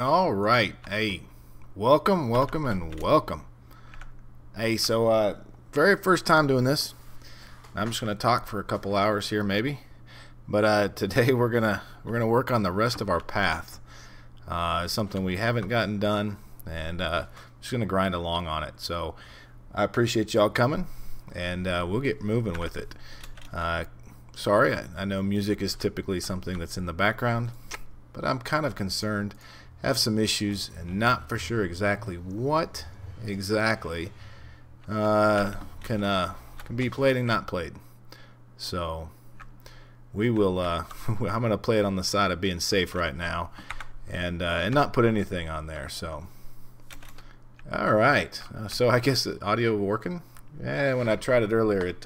All right. Hey, welcome, welcome, and welcome. Hey, so very first time doing this. I'm just gonna talk for a couple hours here, maybe. But today we're gonna work on the rest of our path. It's something we haven't gotten done, and just gonna grind along on it. So I appreciate y'all coming, and we'll get moving with it. Sorry, I know music is typically something that's in the background, but I'm kind of concerned. Have some issues and not for sure exactly what exactly can be played and not played. So we will I'm gonna play it on the side of being safe right now and not put anything on there. So alright, so I guess the audio working. Yeah, when I tried it earlier it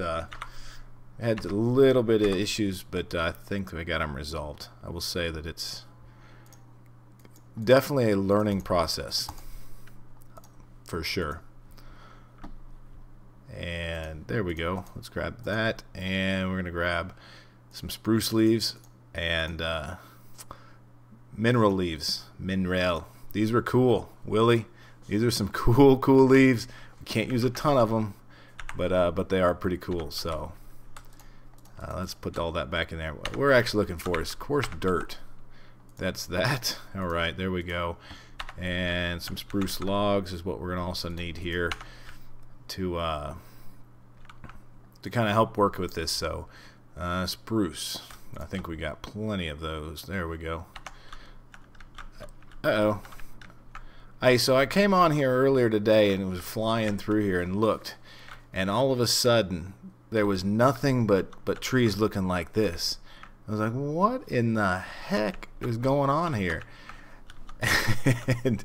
had a little bit of issues, but I think we got them resolved. I will say that it's definitely a learning process for sure. And there we go. Let's grab that, and we're gonna grab some spruce leaves and mineral leaves. Mineral. These were cool, Willie. These are some cool leaves. We can't use a ton of them, but they are pretty cool. So let's put all that back in there. What we're actually looking for is coarse dirt. That's that. Alright, there we go. And some spruce logs is what we're gonna also need here to kind of help work with this. So spruce, I think we got plenty of those. There we go. Uh-oh. Hey, so I came on here earlier today and was flying through here and looked, and all of a sudden there was nothing but trees looking like this. I was like, what in the heck is going on here? And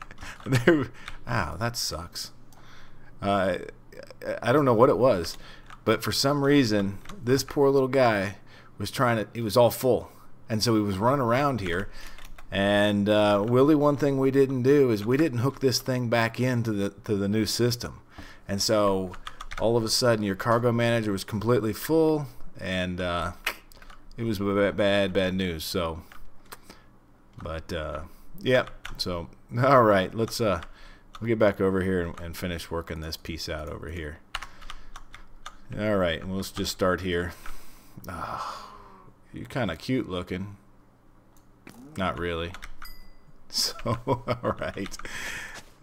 ow, that sucks. I don't know what it was, but for some reason this poor little guy was he was all full, and so he was running around here. And Willie, one thing we didn't do is we didn't hook this thing back into the new system, and so all of a sudden your cargo manager was completely full, and it was bad news. So, but yeah. So all right, let's we'll get back over here and finish working this piece out over here. All right, and let's just start here. Oh, you're kind of cute looking. Not really. So all right,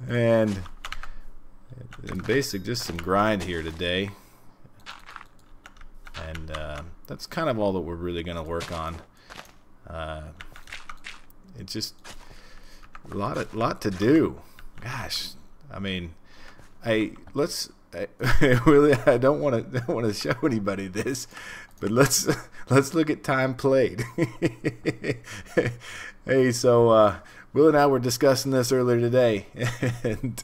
and basic, just some grind here today. And that's kind of all that we're really going to work on. It's just a lot to do. Gosh, I mean, really, I don't want to show anybody this, but let's look at time played. Hey, so Will and I were discussing this earlier today, and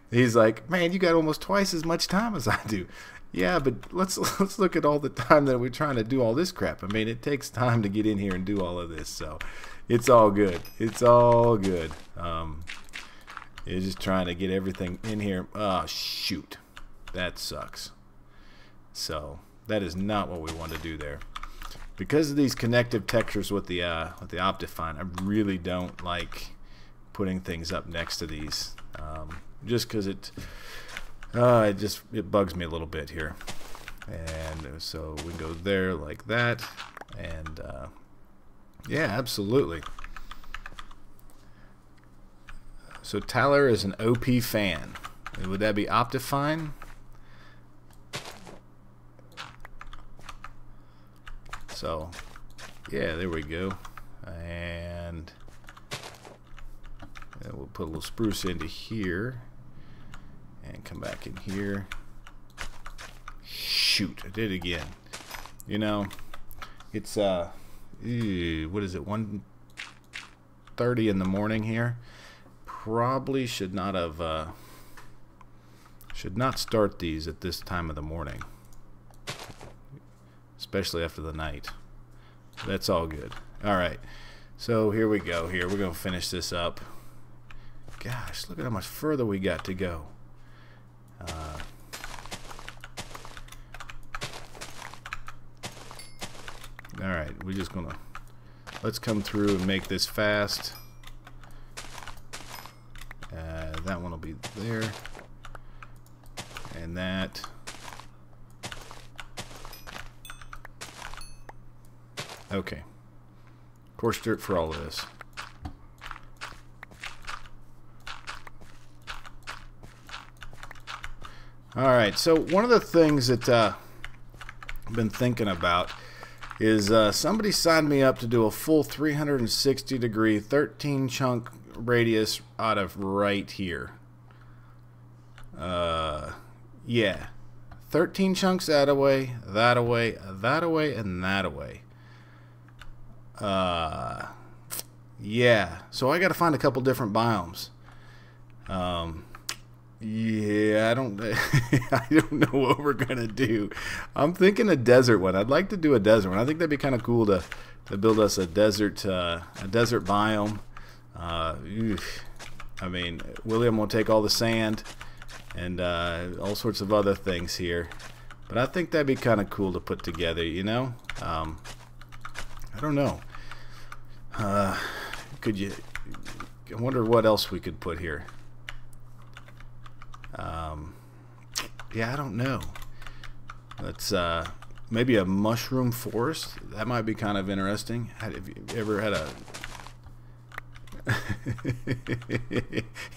he's like, "Man, you got almost twice as much time as I do." Yeah, but let's look at all the time that we're trying to do all this crap. I mean, it takes time to get in here and do all of this, so it's all good. It's all good. You're just trying to get everything in here. Oh shoot, that sucks. So that is not what we want to do there. Because of these connective textures with the Optifine, I really don't like putting things up next to these, just because it bugs me a little bit here. And so we go there like that, and yeah, absolutely. So Tyler is an OP fan. Would that be Optifine? So yeah, there we go. And we'll put a little spruce into here and come back in here. Shoot, I did it again. You know, it's what is it, 1:30 in the morning here. Probably should not start these at this time of the morning, especially after the night. That's all good. Alright, so here we go. We're gonna finish this up. Gosh, look at how much further we got to go. Alright, we're just gonna let's come through and make this fast. that one will be there. And that. Okay. Coarse dirt for all of this. Alright, so one of the things that I've been thinking about is somebody signed me up to do a full 360 degree 13 chunk radius out of right here. Yeah, 13 chunks that away, that away, that away, and that away. Yeah, so I got to find a couple different biomes. Yeah, I don't I don't know what we're gonna do. I'm thinking a desert one. I'd like to do a desert one. I think that'd be kind of cool to build us a desert biome. I mean, William will take all the sand and all sorts of other things here, but I think that'd be kind of cool to put together. You know, I don't know. Could you? I wonder what else we could put here. Yeah, I don't know. Let's maybe a mushroom forest. That might be kind of interesting. Have you ever had a?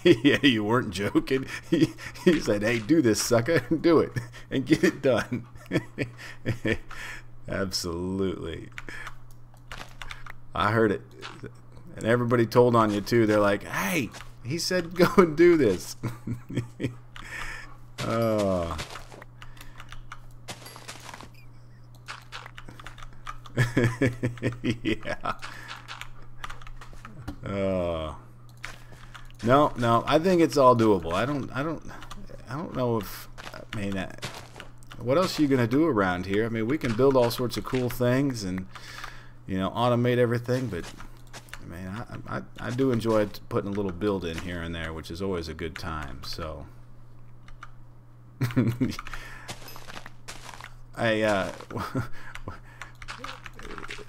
Yeah, you weren't joking. He said, "Hey, do this, sucker. Do it and get it done." Absolutely. I heard it, and everybody told on you too. They're like, "Hey, he said go and do this." Oh. Yeah. No, I think it's all doable. I don't know if, I mean, what else are you gonna do around here? I mean, we can build all sorts of cool things and, you know, automate everything, but I mean, I do enjoy putting a little build in here and there, which is always a good time. So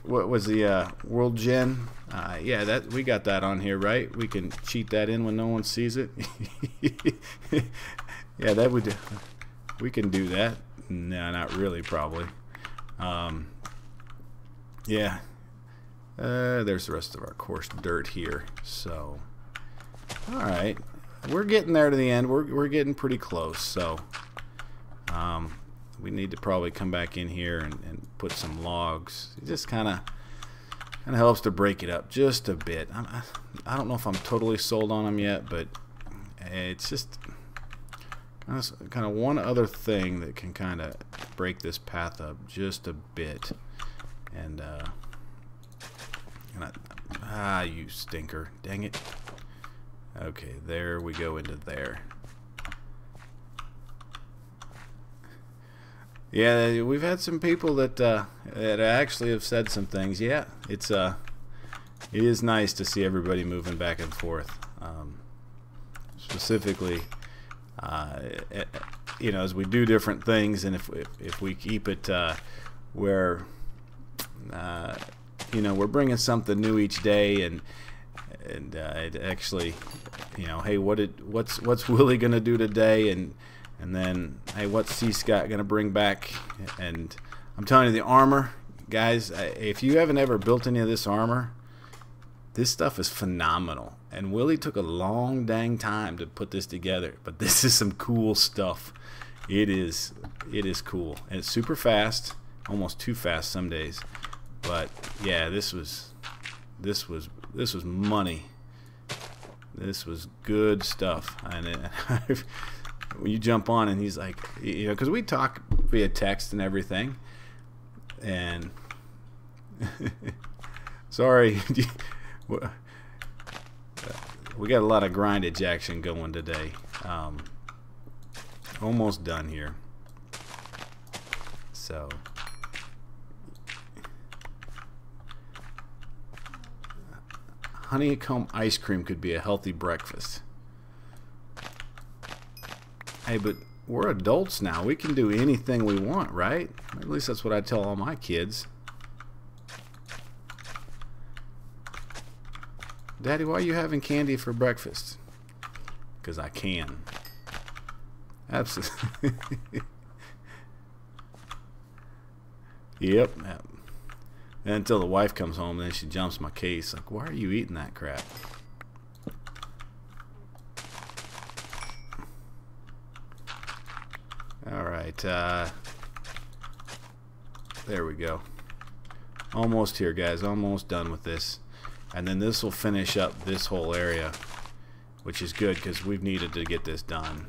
what was the World Gen? Yeah, that we got that on here, right? We can cheat that in when no one sees it. Yeah, that would. We can do that. No, not really, probably. Yeah. There's the rest of our coarse dirt here. So, all right, we're getting there to the end. We're getting pretty close. So, we need to probably come back in here and put some logs. It just kind of helps to break it up just a bit. I don't know if I'm totally sold on them yet, but it's just kind of one other thing that can kind of break this path up just a bit. And you stinker, dang it. Okay, there we go into there. Yeah, we've had some people that actually have said some things. Yeah, it is nice to see everybody moving back and forth. Specifically, you know, as we do different things, and if we keep it where you know, we're bringing something new each day, and it actually, you know, hey, what's Willie gonna do today, and then, hey, what's cScot gonna bring back? And I'm telling you, the armor, guys, if you haven't ever built any of this armor, this stuff is phenomenal. And Willie took a long dang time to put this together, but this is some cool stuff. It is cool, and it's super fast, almost too fast some days. But yeah, this was money. This was good stuff. And when you jump on and he's like, you know, because we talk via text and everything, and sorry, we got a lot of grindage action going today. Almost done here. So honeycomb ice cream could be a healthy breakfast. Hey, but we're adults now. We can do anything we want, right? At least that's what I tell all my kids. Daddy, why are you having candy for breakfast? because I can. Absolutely. Yep. And until the wife comes home, then she jumps my case. Like, why are you eating that crap? All right. There we go. Almost here, guys. Almost done with this. And then this will finish up this whole area, which is good because we've needed to get this done.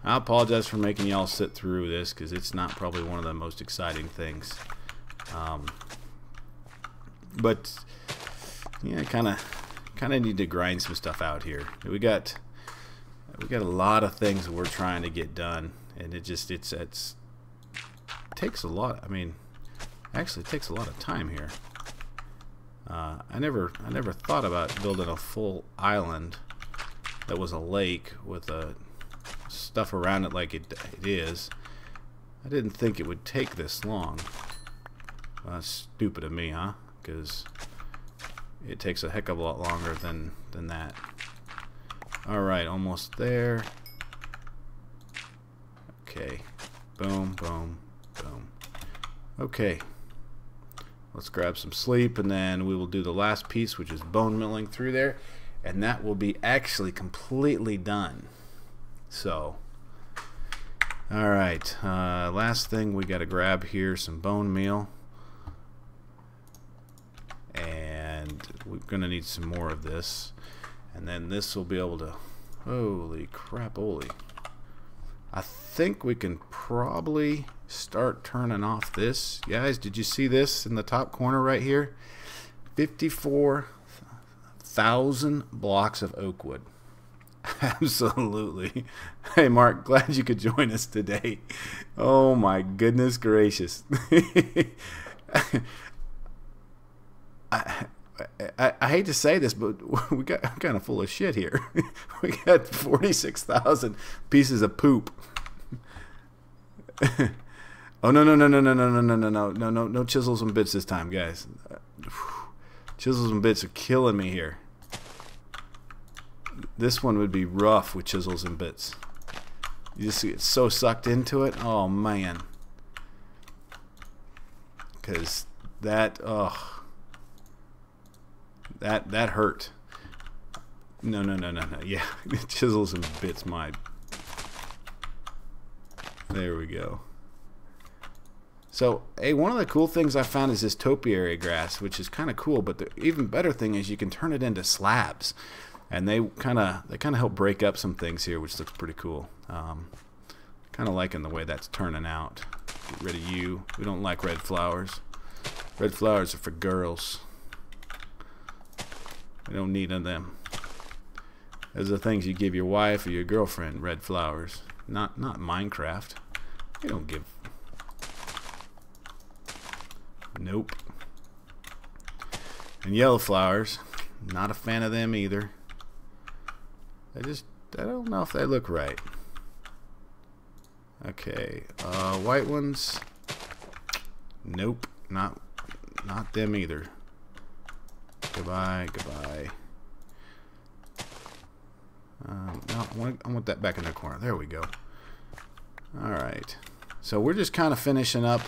I apologize for making y'all sit through this because it's not probably one of the most exciting things. But yeah, kind of need to grind some stuff out here. We got a lot of things that we're trying to get done, and it takes a lot. I mean, actually, it takes a lot of time here. I never thought about building a full island that was a lake with stuff around it like it is. I didn't think it would take this long. Well, that's stupid of me, huh? Because it takes a heck of a lot longer than that. Alright, almost there. Okay. Boom, boom, boom. Okay. Let's grab some sleep, and then we will do the last piece, which is bone milling through there, and that will be actually completely done. So, alright, last thing we got to grab here, some bone meal. And we're going to need some more of this. And then this will be able to... Holy crap, holy. I think we can probably start turning off this. Guys, did you see this in the top corner right here? 54,000 blocks of oak wood. Absolutely. Hey, Mark, glad you could join us today. Oh, my goodness gracious. I hate to say this, but we got kind of full of shit here. We got 46,000 pieces of poop. Oh no chisels and bits this time, guys. Chisels and bits are killing me here. This one would be rough with chisels and bits. You just get so sucked into it. Oh man. Because that that hurt. No. Yeah, chisels and bits might. There we go. So, hey, one of the cool things I found is this topiary grass, which is kind of cool. But the even better thing is you can turn it into slabs, and they kind of help break up some things here, which looks pretty cool. Kind of liking the way that's turning out. Get rid of you. We don't like red flowers. Red flowers are for girls. We don't need of them. Those are the things you give your wife or your girlfriend, red flowers. Not Minecraft. You don't give. Nope. And yellow flowers. Not a fan of them either. I don't know if they look right. Okay. White ones. Nope. Not them either. Goodbye. No, I want that back in the corner. There we go. Alright. So we're just kind of finishing up.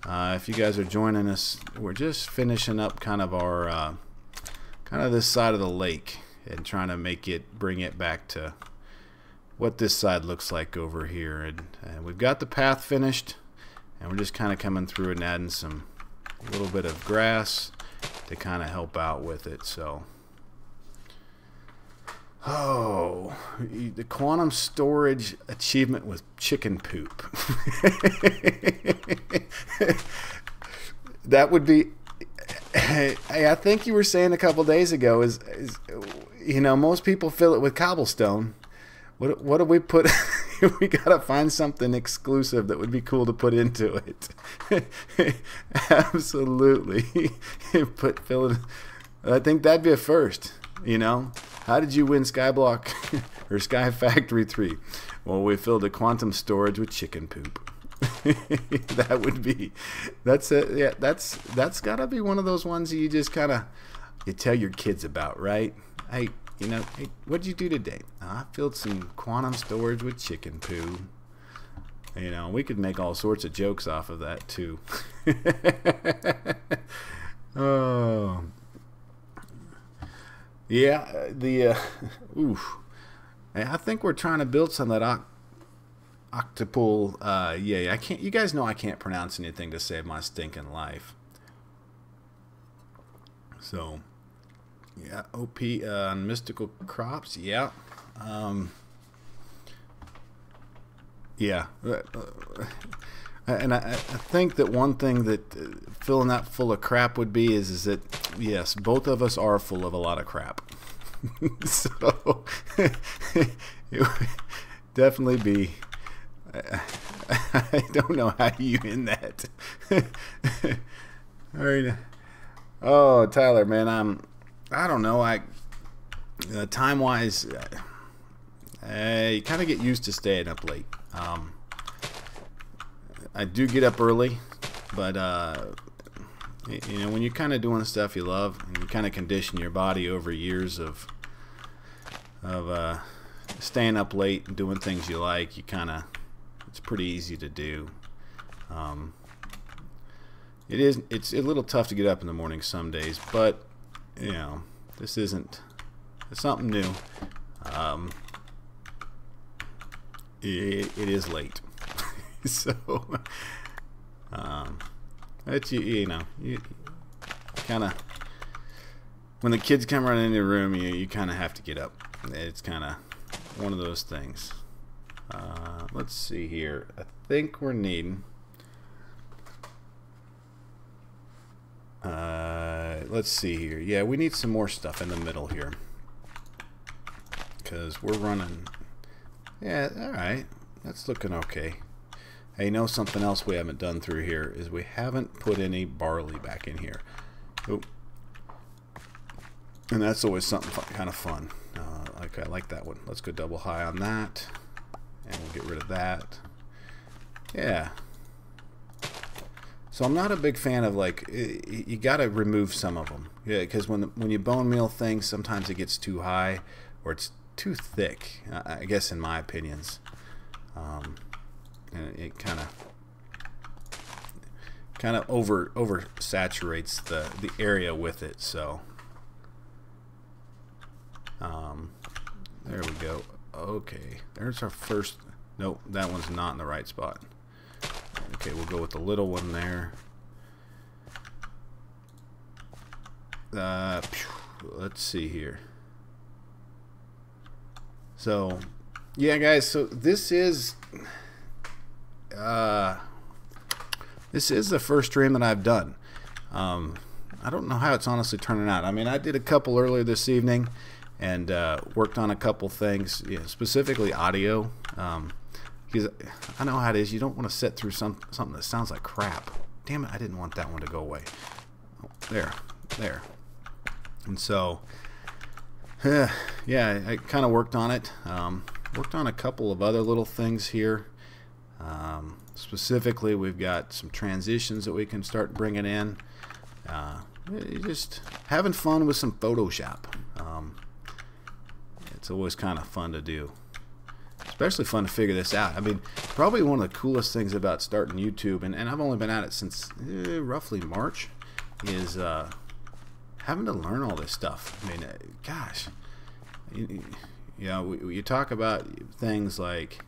If you guys are joining us, we're just finishing up kind of our kind of this side of the lake and trying to bring it back to what this side looks like over here. And we've got the path finished, and we're just kind of coming through and adding a little bit of grass to kind of help out with it. So, oh, the quantum storage achievement was chicken poop. That would be. I think you were saying a couple days ago is you know, most people fill it with cobblestone. What do we put? We gotta find something exclusive that would be cool to put into it. Absolutely. Fill it. I think that'd be a first. You know, how did you win Skyblock or Sky Factory 3? Well, we filled a quantum storage with chicken poop. That would be. That's it. Yeah, that's gotta be one of those ones that you just kind of you tell your kids about, right? you know, hey, what'd you do today? I filled some quantum storage with chicken poo. You know, we could make all sorts of jokes off of that too. Oh, yeah. Oof. I think we're trying to build some of that octopool. Yeah, I can't. You guys know I can't pronounce anything to save my stinking life. So, yeah, OP on mystical crops. Yeah. Yeah. And I think that one thing that filling that full of crap would be is that, yes, both of us are full of a lot of crap. So, it would definitely be, I don't know how you end that. All right. Oh, Tyler, man, I don't know. Time-wise, you kind of get used to staying up late. I do get up early, but you know, when you're kind of doing the stuff you love, and you kind of condition your body over years of staying up late and doing things you like, it's pretty easy to do. It's a little tough to get up in the morning some days, but you know, it's something new. It is late. So, you know, you kind of, when the kids come running into the room, you kind of have to get up. It's kind of one of those things. Let's see here. I think we're needing. Let's see here. Yeah, we need some more stuff in the middle here, because we're running. Yeah, all right. That's looking okay. Hey, you know something else we haven't done through here is we haven't put any barley back in here. Oop. And that's always something kind of fun. I like that one. Let's go double high on that, and we'll get rid of that. Yeah. So I'm not a big fan of, like, you got to remove some of them. Yeah, because when you bone meal things, sometimes it gets too high or it's too thick. I guess in my opinions. And it kind of over saturates the area with it. So there we go. Okay, there's our first. Nope, that one's not in the right spot. Okay, we'll go with the little one there. Let's see here. So yeah, guys, so this is the first stream that I've done. I don't know how it's honestly turning out. I mean, I did a couple earlier this evening and worked on a couple things, specifically audio, because I know how it is. You don't want to sit through something that sounds like crap. Damn it, I didn't want that one to go away. Oh, there. And so yeah, I kind of worked on it. Worked on a couple of other little things here. Specifically, we've got some transitions that we can start bringing in. Just having fun with some Photoshop. It's always kind of fun to do. Especially fun to figure this out. I mean, probably one of the coolest things about starting YouTube, and I've only been at it since roughly March, is having to learn all this stuff. I mean, gosh, you know, you talk about things like,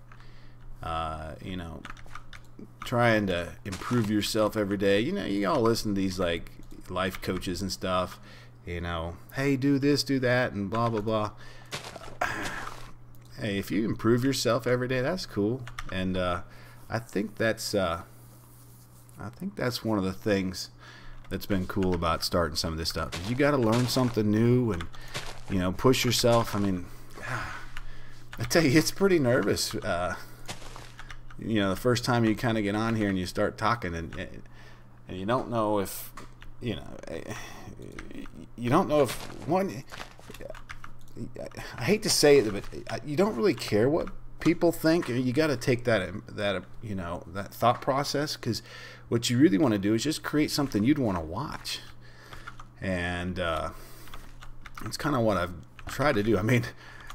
you know, trying to improve yourself every day. You know, you all listen to these like life coaches and stuff. You know, hey, do this, do that, and blah blah blah. Hey, if you improve yourself every day, that's cool. And I think that's one of the things that's been cool about starting some of this stuff. Is you got to learn something new and, you know, push yourself. I mean, I tell you, it's pretty nervous. You know, the first time you kind of get on here and you start talking, and you don't know if, you don't know if one. I hate to say it, but you don't really care what people think. You got to take that you know, that thought process, because what you really want to do is just create something you'd want to watch. And it's kind of what I've try to do. I mean,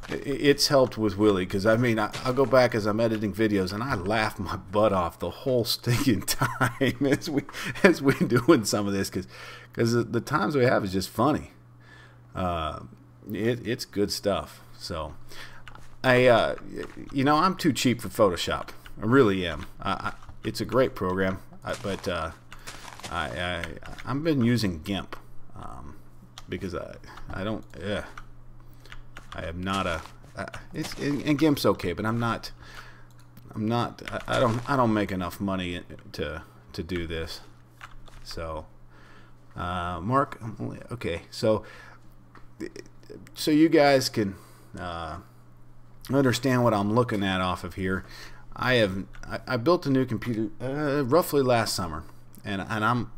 it's helped with Willie, because I mean, I'll go back as I'm editing videos and I laugh my butt off the whole stinking time as we doing some of this, because the times we have is just funny. It's good stuff. So you know, I'm too cheap for Photoshop. I really am. It's a great program, but I've been using GIMP because I don't. I am not a. And GIMP's okay, but I'm not. I don't make enough money to do this. So, Mark. Okay, so you guys can understand what I'm looking at off of here. I built a new computer roughly last summer, and I'm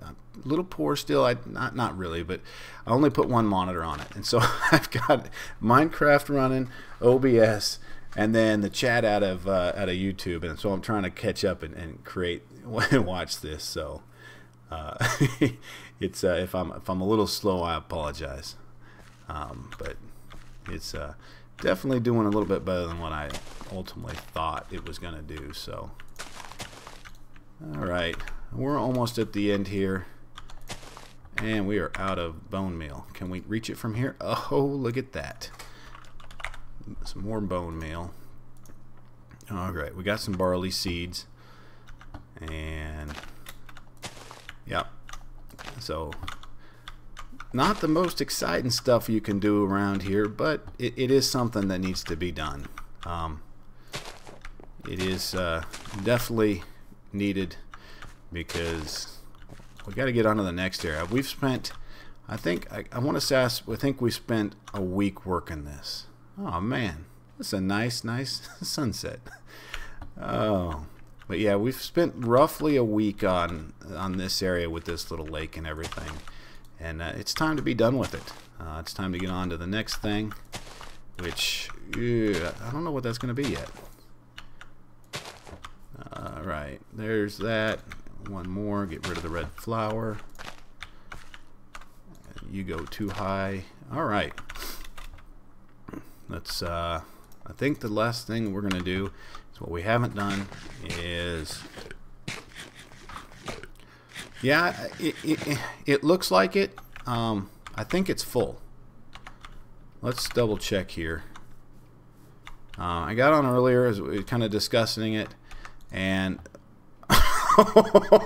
a little poor still. Not really, but I only put one monitor on it, and so I've got Minecraft running, OBS, and then the chat out of YouTube, and so I'm trying to catch up and create and watch this. So it's if I'm a little slow, I apologize, but it's definitely doing a little bit better than what I ultimately thought it was going to do. So, all right, we're almost at the end here, and we are out of bone meal. Can we reach it from here? Oh, look at that. Some more bone meal. All right, we got some barley seeds, and yep. So, not the most exciting stuff you can do around here, but it is something that needs to be done. It is definitely needed, because we got to get on to the next area. We've spent, I think, I want to say, I think we spent a week working this. Oh man, that's a nice sunset. Oh, but yeah, we've spent roughly a week on this area with this little lake and everything. And it's time to be done with it. It's time to get on to the next thing, which I don't know what that's going to be yet. Right, there's that. One more. Get rid of the red flower. You go too high. All right. Let's. I think the last thing we're going to do is what we haven't done is. Yeah, it looks like it. I think it's full. Let's double check here. I got on earlier as we were kind of discussing it, and holy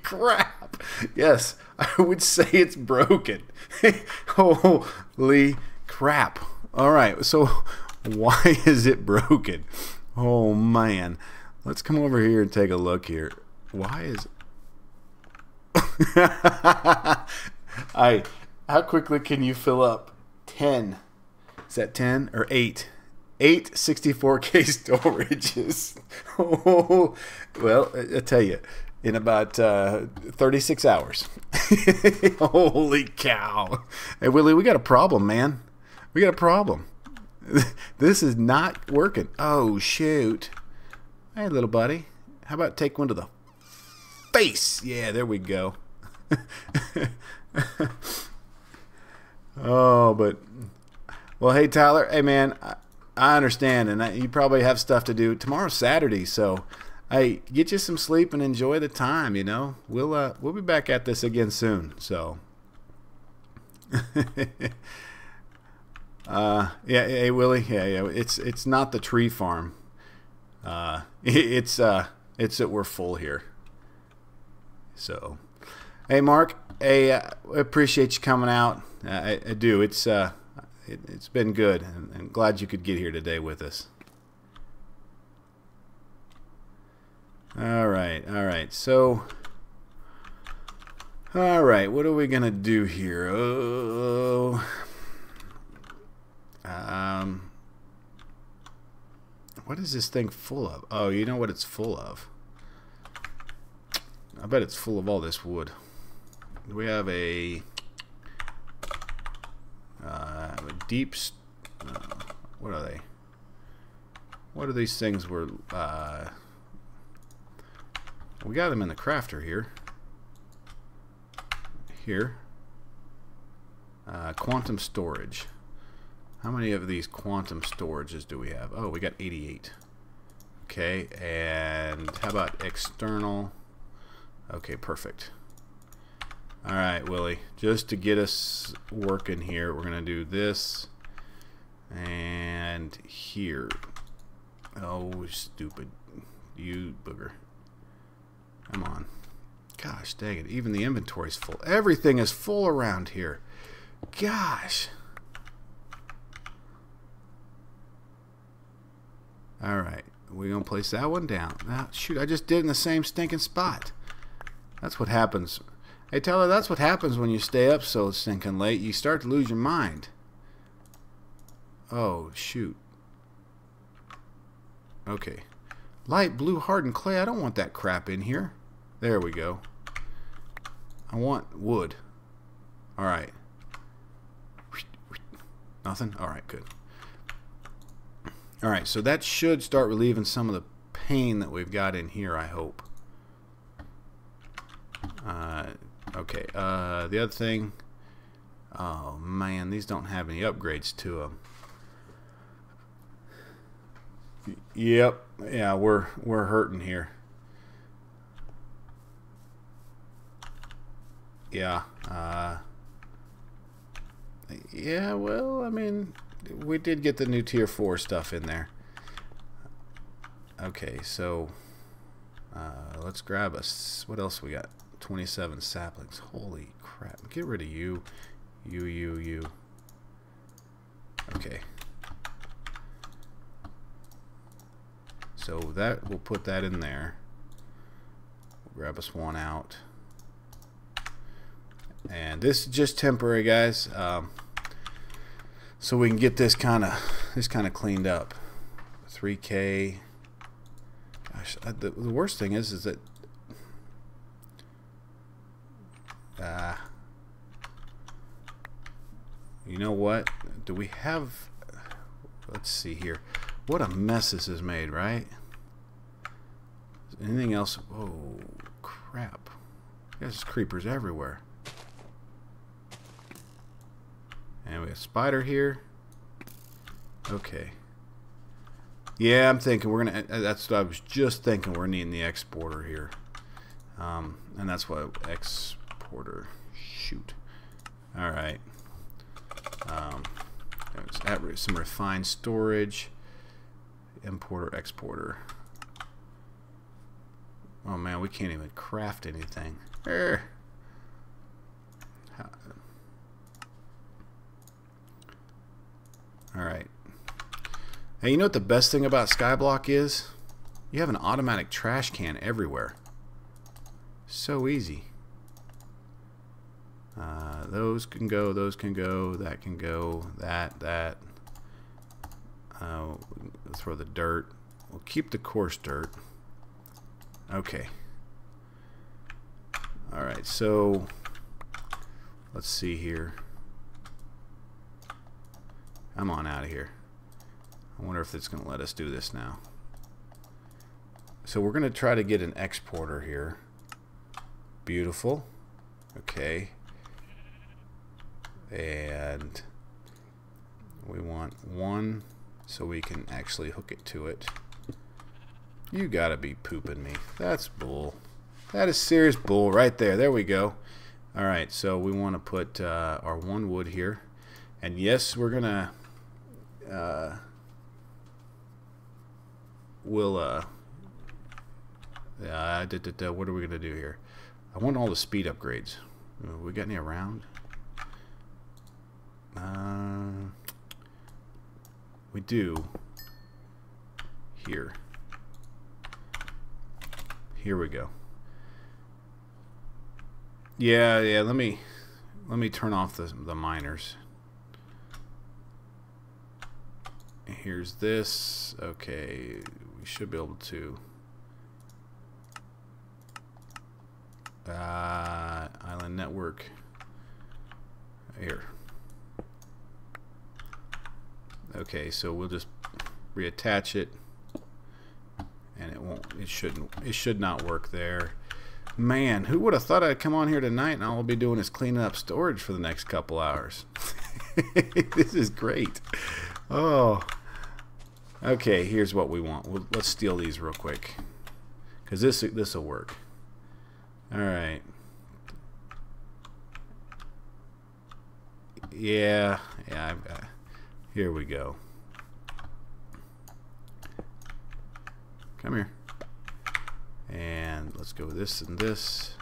crap! Yes, I would say it's broken. Holy crap! All right, so why is it broken? Oh man, let's come over here and take a look here. Why is how quickly can you fill up 10? Is that 10 or 8? 8 64K storages. Oh, well, I tell you, in about 36 hours. Holy cow. Hey, Willie, we got a problem, man. We got a problem. This is not working. Oh, shoot. Hey, little buddy. How about take one to the face? Yeah, there we go. Oh, but well, hey Tyler, hey man, I understand, and you probably have stuff to do. Tomorrow's Saturday, so hey, get you some sleep and enjoy the time. You know, we'll be back at this again soon. So, yeah, hey Willie, yeah, it's not the tree farm. It's that we're full here. So, hey Mark, hey, I appreciate you coming out. I do. It's been good, and I'm glad you could get here today with us. All right. So, all right. What are we gonna do here? Oh, what is this thing full of? Oh, you know what it's full of? I bet it's full of all this wood. We have a deep. What are they? What are these things? We got them in the crafter here. Quantum storage. How many of these quantum storages do we have? Oh, we got 88. Okay, and how about external? Okay, perfect. Alright, Willie, just to get us working here, we're going to do this and here. Oh, stupid. You booger. Come on. Gosh dang it, even the inventory's full. Everything is full around here. Gosh. Alright, we're going to place that one down. Ah, shoot, I just did it in the same stinking spot. That's what happens. Hey, Teller, that's what happens when you stay up so stinking late. You start to lose your mind. Oh, shoot. Okay. Light blue hardened clay. I don't want that crap in here. There we go. I want wood. Alright. Nothing? Alright, good. Alright, so that should start relieving some of the pain that we've got in here, I hope. Okay, the other thing... Oh, man, these don't have any upgrades to them. Yep, yeah, we're hurting here. Yeah, yeah, well, I mean... We did get the new tier 4 stuff in there. Okay, so let's grab us. What else we got? 27 saplings. Holy crap. Get rid of you. You. Okay. So that we'll put that in there. We'll grab us one out. And this is just temporary, guys. So we can get this kind of cleaned up. 3K. Gosh, the worst thing is that you know what? Do we have? Let's see here. What a mess this has made, right? Anything else? Oh crap! There's creepers everywhere. And we have spider here. Okay. Yeah, I'm thinking we're gonna. That's what I was just thinking. We're needing the exporter here, and that's why exporter. Shoot. All right. Some refined storage. Importer, exporter. Oh man, we can't even craft anything. Alright. Hey, you know what the best thing about skyblock is? You have an automatic trash can everywhere. So easy. Those can go, that can go, that. We'll throw the dirt. We'll keep the coarse dirt. Okay. Alright, so let's see here. I'm on out of here. I wonder if it's going to let us do this now. So we're going to try to get an exporter here. Beautiful. Okay. And we want one so we can actually hook it to it. You gotta be pooping me. That's bull. That is serious bull right there. There we go. Alright, so we want to put our one wood here. And yes, we're gonna what are we gonna do here? I want all the speed upgrades. We got any around? We do. Here we go. Yeah, let me turn off the miners. Here's this. Okay, we should be able to island network here. Okay, so we'll just reattach it, and it should not work there. Man, who would have thought I'd come on here tonight and all I'll be doing is cleaning up storage for the next couple hours. This is great. Oh. Okay, here's what we want. Let's steal these real quick, because this will work. All right. Yeah. Here we go. Come here. And let's go this and this.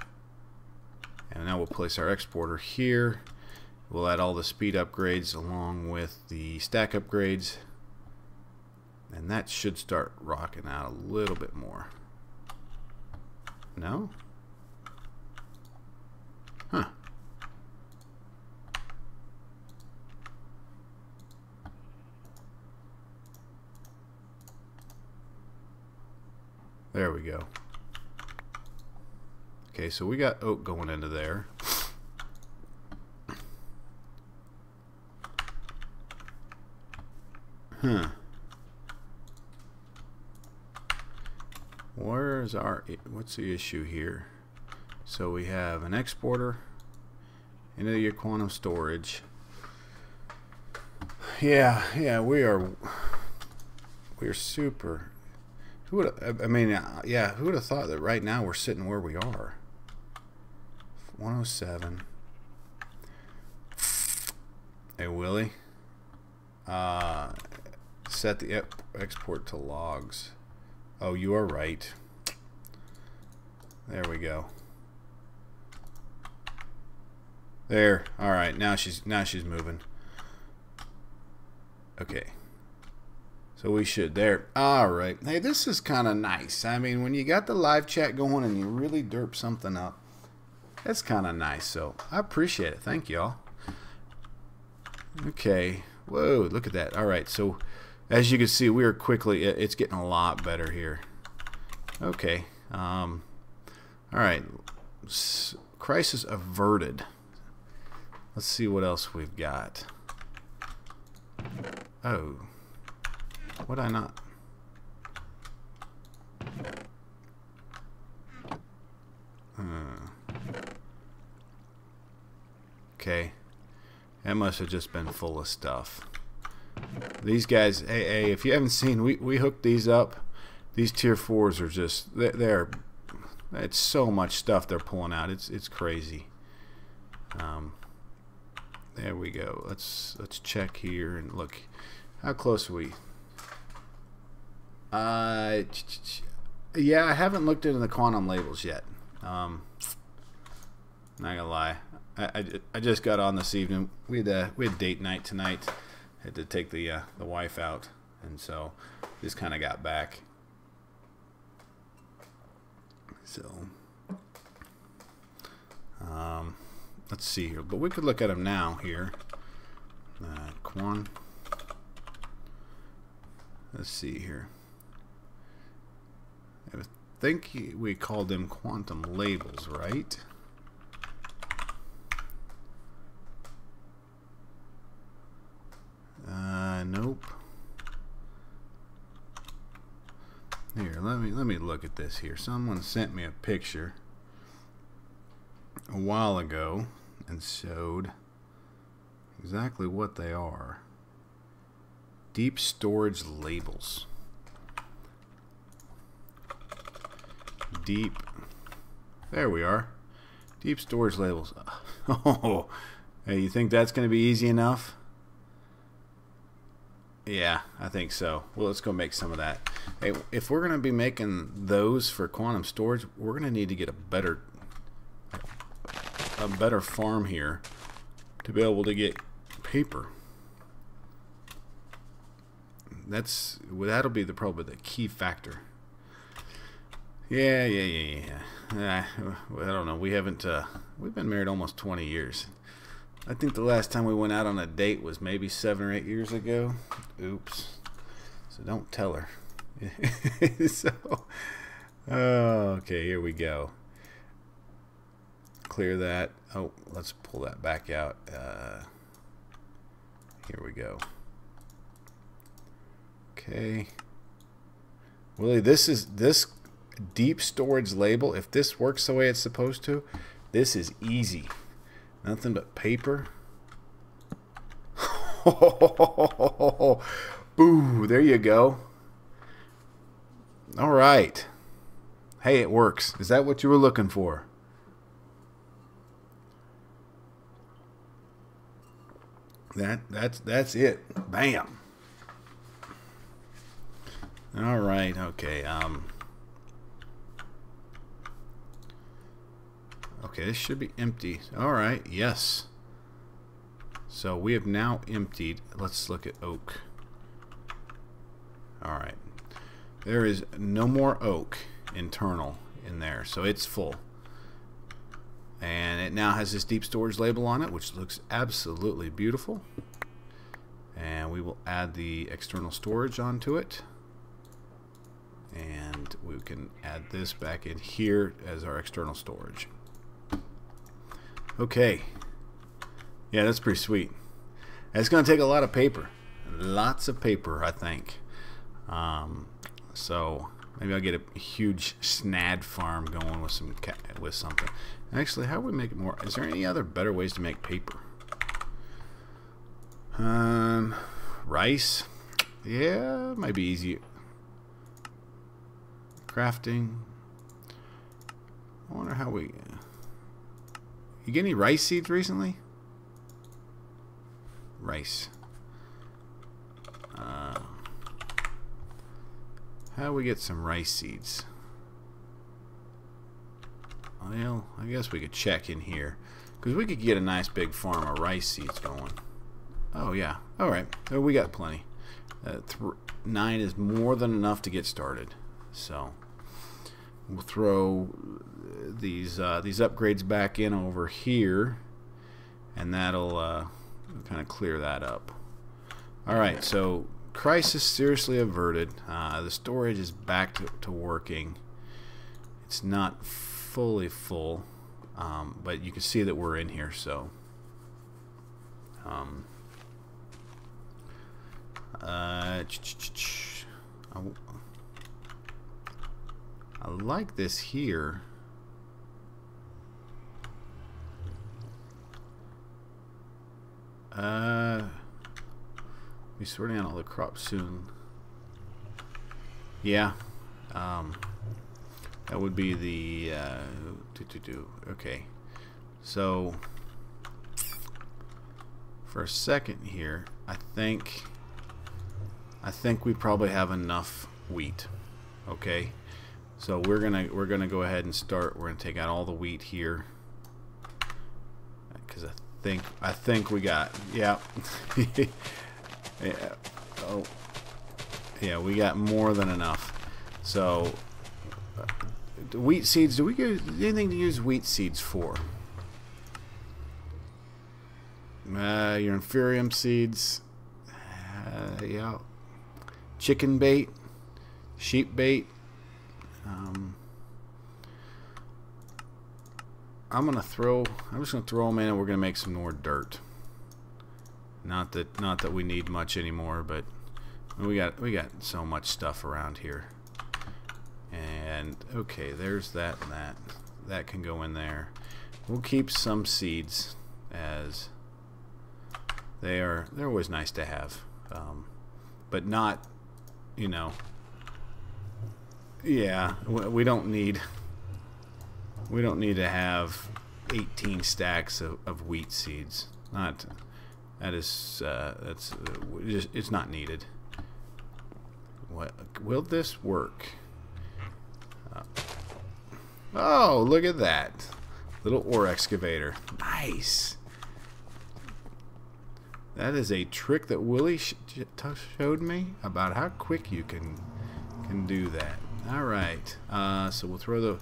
And now we'll place our exporter here. We'll add all the speed upgrades along with the stack upgrades. And that should start rocking out a little bit more. No? Huh. There we go. Okay, so we got oak going into there. Huh. Where's what's the issue here? So we have an exporter into your quantum storage. Yeah, we're super. Who would who would have thought that right now we're sitting where we are? 107. Hey Willie, set the export to logs. Oh, you are right. There we go. There. All right. Now she's moving. Okay. So we should there. All right. Hey, this is kind of nice. I mean, when you got the live chat going and you really derp something up, that's kind of nice. So I appreciate it. Thank y'all. Okay. Whoa, look at that. All right. So as you can see, we are quickly. It's getting a lot better here. Okay. All right. Crisis averted. Let's see what else we've got. Oh. Would I not? Okay. That must have just been full of stuff. These guys, hey, if you haven't seen, we hooked these up. These tier 4s are just, it's so much stuff they're pulling out. It's crazy. There we go. Let's check here and look. How close are we? Yeah, I haven't looked into the quantum labels yet. Not gonna lie. I just got on this evening. We had date night tonight. Had to take the wife out, and so just kind of got back. So let's see here, but we could look at them now here. Let's see here. I think we called them quantum labels, right? Nope. Here, let me look at this here. Someone sent me a picture a while ago and showed exactly what they are. Deep storage labels. Deep. There we are. Deep storage labels. Oh, hey, you think that's going to be easy enough? Yeah, I think so. Well, let's go make some of that. Hey, if we're going to be making those for quantum storage, we're going to need to get a better farm here to be able to get paper. That'll be probably the key factor. Yeah. I don't know. We've been married almost 20 years. I think the last time we went out on a date was maybe 7 or 8 years ago. Oops. So don't tell her. Okay, here we go. Clear that. Oh, let's pull that back out. Here we go. Okay. Willie, this deep storage label. If this works the way it's supposed to, this is easy. Nothing but paper. Boo, there you go. All right. Hey, it works. Is that what you were looking for? That's it. Bam. All right. Okay. Okay, this should be empty. All right. Yes. So we have now emptied. Let's look at oak. All right. There is no more oak internal in there, so it's full. And it now has this deep storage label on it, which looks absolutely beautiful. And we will add the external storage onto it. And we can add this back in here as our external storage. Okay. Yeah, that's pretty sweet. It's going to take a lot of paper. Lots of paper, I think. So maybe I'll get a huge snad farm going with something. Actually, how would we make it more? Is there any other better ways to make paper? Rice. Yeah, might be easier. Crafting. I wonder how we... You get any rice seeds recently? Rice. How do we get some rice seeds? Well, I guess we could check in here, because we could get a nice big farm of rice seeds going. Oh yeah. Alright, so we got plenty. 9 is more than enough to get started. So we'll throw these upgrades back in over here, and that'll kind of clear that up. Alright, so crisis seriously averted. The storage is back to working. It's not fully full, but you can see that we're in here. So I like this here. Be sorting out all the crops soon. Yeah. That would be the okay. So for a second here, I think we probably have enough wheat. Okay. So we're gonna go ahead and start. We're gonna take out all the wheat here, because I think we got, yeah. Yeah. Oh yeah, we got more than enough. So wheat seeds, do we get anything to use wheat seeds for? Your inferium seeds, yeah. Chicken bait, sheep bait. I'm just gonna throw them in, and we're gonna make some more dirt. Not that we need much anymore, but we got so much stuff around here. And okay, there's that and that can go in there. We'll keep some seeds, as they're always nice to have, but not, you know. Yeah, we don't need to have 18 stacks of wheat seeds. It's not needed. What will this work? Oh, look at that little ore excavator. Nice. That is a trick that Willie showed me about how quick you can do that. All right. So we'll throw the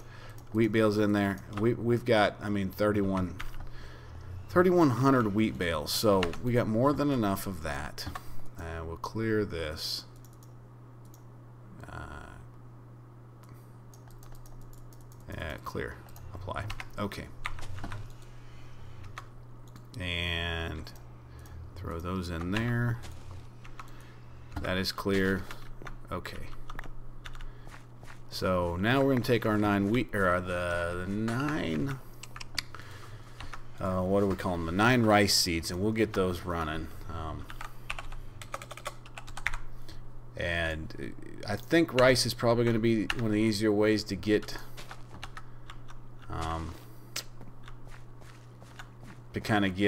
wheat bales in there. We've got, I mean, 3,100 wheat bales, so we got more than enough of that. We'll clear this. Clear. Apply. Okay. And throw those in there. That is clear. Okay. So now we're going to take our 9 wheat, or the 9, what do we call them? The 9 rice seeds, and we'll get those running. And I think rice is probably going to be one of the easier ways to get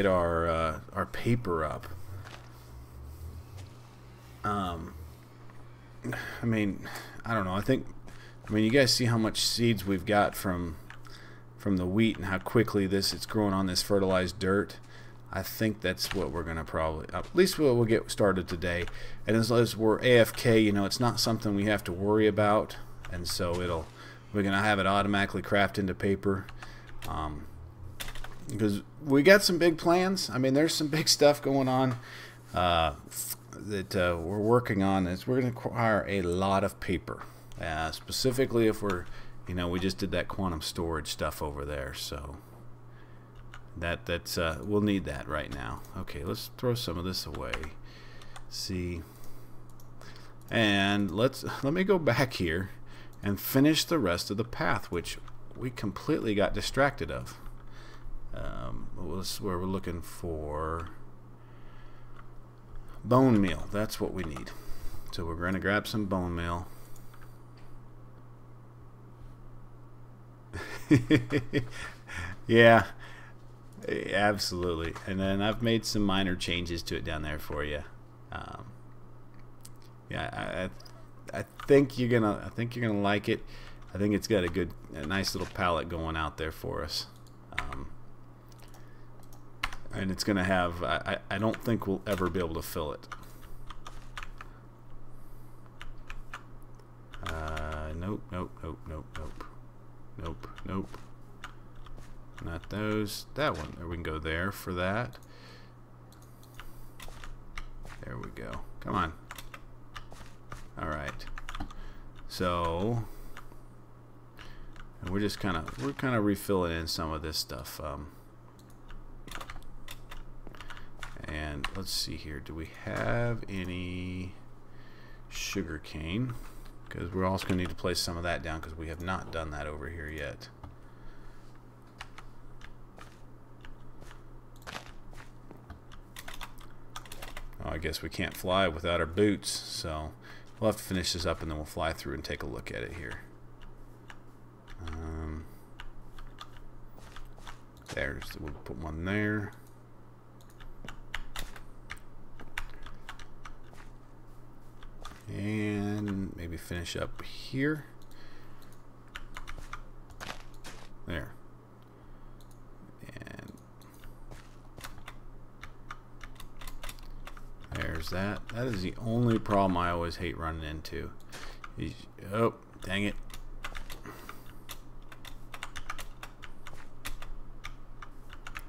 our paper up. I mean, I don't know. I mean, you guys see how much seeds we've got from the wheat and how quickly it's growing on this fertilized dirt. I think that's what we're gonna probably, at least we'll get started today. And as long as we're AFK, you know, it's not something we have to worry about, and so we're gonna have it automatically craft into paper. Because we got some big plans. I mean, there's some big stuff going on that we're working on. We're going to require a lot of paper, specifically if we just did that quantum storage stuff over there. So that's we'll need that right now. Okay, let's throw some of this away. See, and let me go back here and finish the rest of the path, which we completely got distracted of. Where we're looking for bone meal. That's what we need. So we're going to grab some bone meal. Yeah, absolutely. And then I've made some minor changes to it down there for you. Yeah, I think you're gonna like it. I think it's got a nice little palette going out there for us. And it's going to have, I don't think we'll ever be able to fill it. Nope, nope, nope, nope, nope. Nope, nope. Not those. That one. There, we can go there for that. There we go. Come on. Alright. So, and we're kind of refilling in some of this stuff. And let's see here. Do we have any sugar cane? Because we're also going to need to place some of that down because we have not done that over here yet. Oh, I guess we can't fly without our boots, so we'll have to finish this up and then we'll fly through and take a look at it here. We'll put one there. And maybe finish up here. There. And there's that. That is the only problem I always hate running into. Oh, dang it.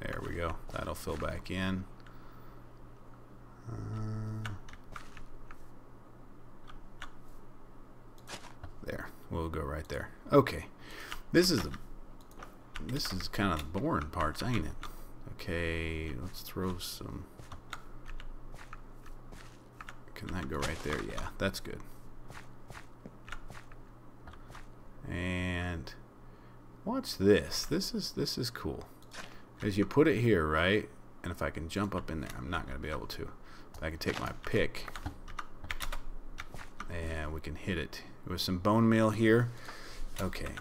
There we go. That'll fill back in. There, we'll go right there. Okay, this is kind of the boring parts, ain't it? Okay, let's throw some. Can that go right there? Yeah, that's good. And watch this. This is cool. Because you put it here, right? And if I can jump up in there, I'm not going to be able to. But I can take my pick and we can hit it with some bone meal here. Okay.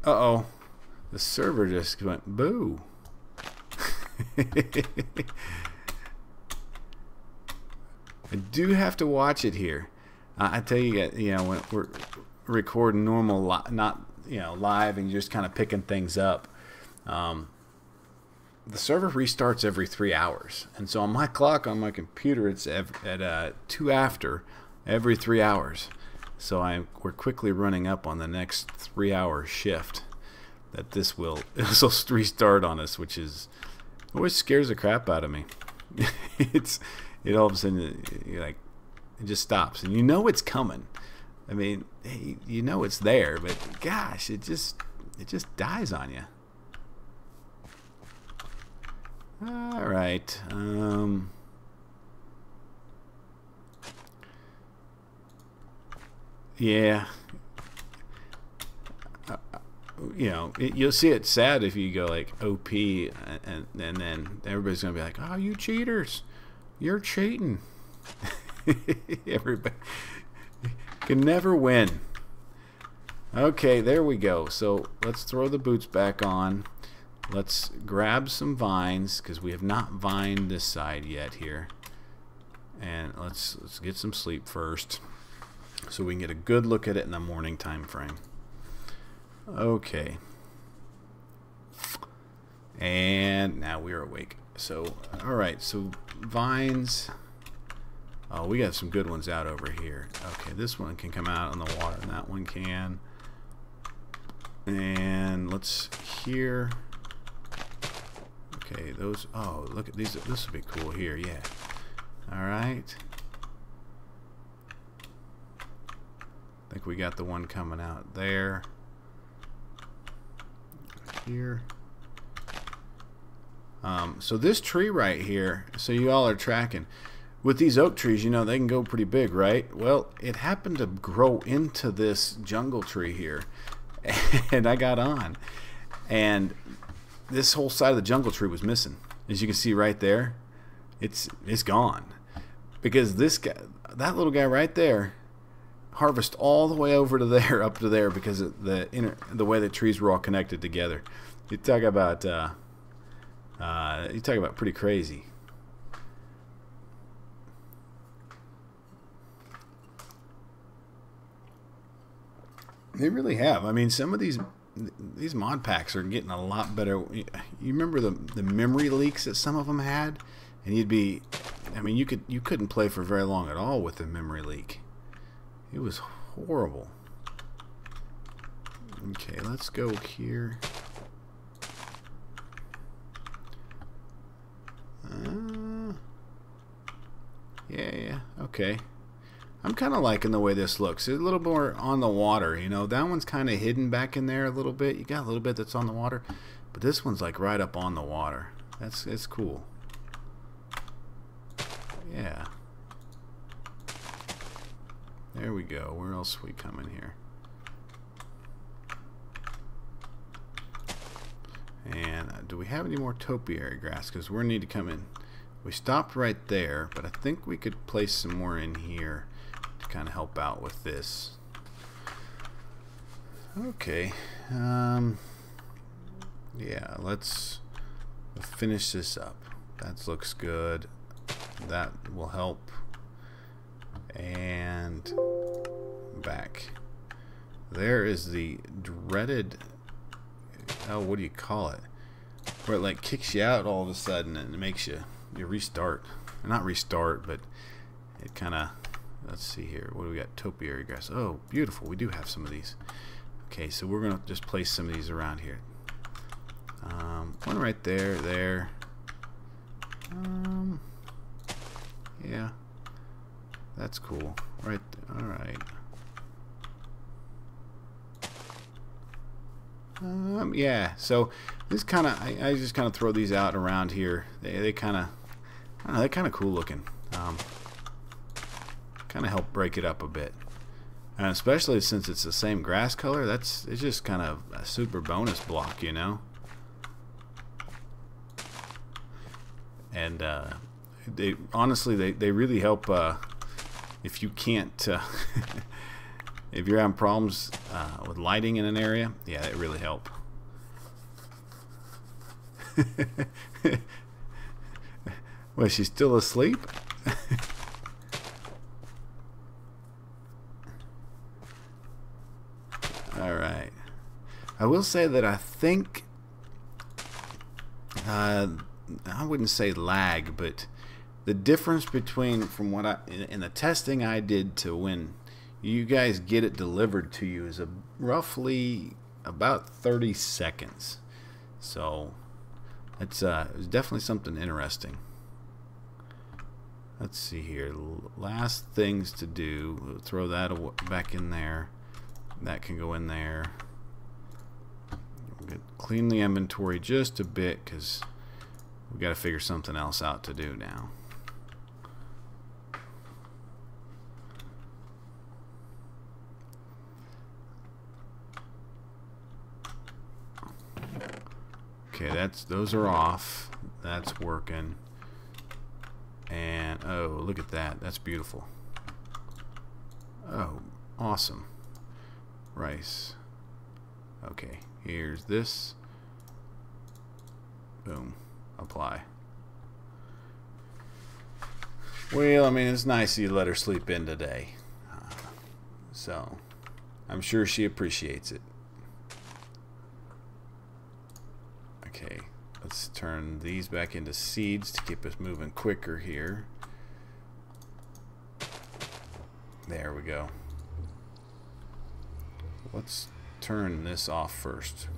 Uh-oh. The server just went boo. I do have to watch it here. I tell you, when we're recording normal, not live, and you're just kind of picking things up. The server restarts every 3 hours, and so on my clock on my computer, it's at 2 after every 3 hours. So we're quickly running up on the next 3-hour shift that this will restart on us, which always scares the crap out of me. It all of a sudden it just stops, and you know it's coming. I mean, you know it's there, but gosh, it just dies on you. All right. Yeah. You know, you'll see it sad if you go like OP, and then everybody's gonna be like, "Oh, you cheaters! You're cheating." Everybody can never win. Okay, there we go. So let's throw the boots back on. Let's grab some vines because we have not vined this side yet here, and let's get some sleep first, so we can get a good look at it in the morning time frame. Okay. And now we're awake. So, alright, so vines. Oh, we got some good ones out over here. Okay, this one can come out on the water, and that one can. And let's here. Okay, those. Oh, look at these. This would be cool here, yeah. Alright. I think we got the one coming out there. Here. So this tree right here, so you all are tracking with these oak trees, you know, they can go pretty big, right? Well, it happened to grow into this jungle tree here, and I got on, and this whole side of the jungle tree was missing. As you can see right there, it's gone, because this guy, that little guy right there, harvest all the way over to there, up to there, because of the way the trees were all connected together. You talk about pretty crazy. They really have. I mean, some of these mod packs are getting a lot better. You remember the memory leaks that some of them had, and you'd be, I mean, you couldn't play for very long at all with the memory leak. It was horrible. Okay, let's go here. Yeah, okay. I'm kind of liking the way this looks. It's a little more on the water, you know. That one's kind of hidden back in there a little bit. You got a little bit that's on the water, but this one's like right up on the water. It's cool. Yeah. There we go. Where else are we coming here? And do we have any more topiary grass? Because we're need to come in. We stopped right there, but I think we could place some more in here to kind of help out with this. Okay. Yeah, let's finish this up. That looks good. That will help. And back. There is the dreaded, oh, what do you call it? Where it like kicks you out all of a sudden and it makes you restart. Not restart, but it kind of, let's see here. What do we got? Topiary grass. Oh, beautiful. We do have some of these. Okay, so we're going to just place some of these around here. One right there. Yeah. That's cool. Right. All right. Yeah. So this kind of, I just kind of throw these out around here. They kind of, I don't know, they're kind of cool looking. Kind of help break it up a bit, and especially since it's the same grass color. It's just kind of a super bonus block, you know. And they honestly they really help. If you can't, if you're having problems with lighting in an area, yeah, they really help. Was she still asleep? All right. I will say that I think I wouldn't say lag, but the difference between from what in the testing I did to when you guys get it delivered to you is roughly about 30 seconds. So it's definitely something interesting. Let's see here. Last things to do. We'll throw that back in there. That can go in there. We'll clean the inventory just a bit because we got to figure something else out to do now. Okay, those are off. That's working. And oh, look at that. That's beautiful. Oh, awesome. Rice. Okay, here's this. Boom. Apply. Well, I mean, it's nice you let her sleep in today. So, I'm sure she appreciates it. Okay, let's turn these back into seeds to keep us moving quicker here. There we go. Let's turn this off first.